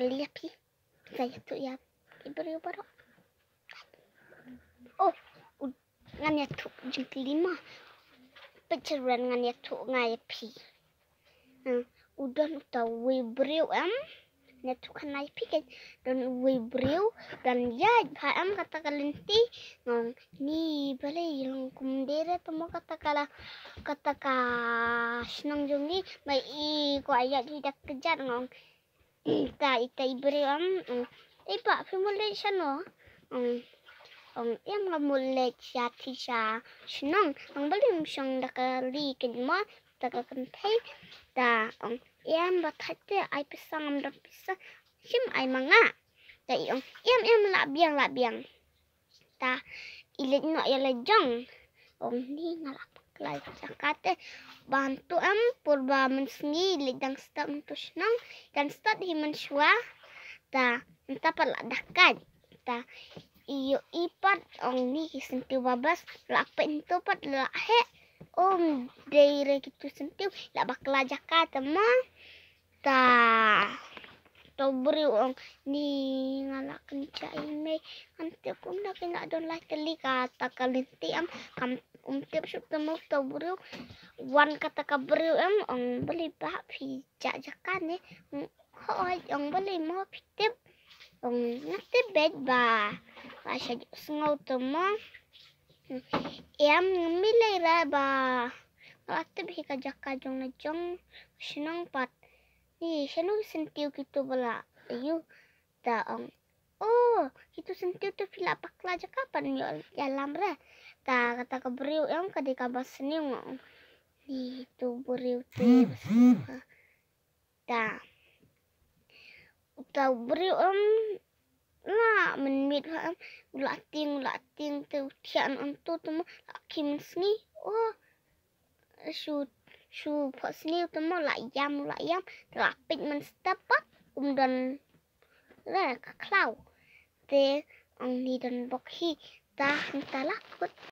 lihat pi. Saya tu ya. Iberiu baru. Oh, ngan ya tu jeng kelima. Pecaran ngan ya tu ngai pi. Udah tahu iberiu ya tu kan ngai pi kan. Dan iberiu dan ya paham kata kalinti ngong ni balai yang kumdere temu kata ka senang jongi mai ko ayat tidak kejar ngong ita iberiu iba pemulai sano yang ngamulai jati sa senang ang balim siyang nakali kinma tagakantay ta yang batate ay pisang am pisa sim ay mga ta yang labiang ta ilit no ya lejong ni ngalap jakate bantu purba mensngi lidang start untuk senang dan start himan shua ta entah paladakan ta iyo ipat ni sentiu babas lapen tu pat lahe daire gitu sentiu la bakla jakate ma ta to beri ni ngalak kencai me ante pun nak kena don lah kali kata kalinti kam tiap sub temu to beri wan kata kaberi beli bah pi jakan hoi beli mau pitip nanti bed ba asya sengau temu milai lah ba ngati bi kajaka jong senang pat ni senang sentiu gitu bala ayu ta itu sentiu tu pila pakla jakapan ya lamre ta kata kaberiu kadi kabas seniung ni tu beriu tu ta beriu la menmit lating tu tian tu temu kim sni su pasni temu la yam lapit men stapat dan la klau te ni dan bokhi ta entahlah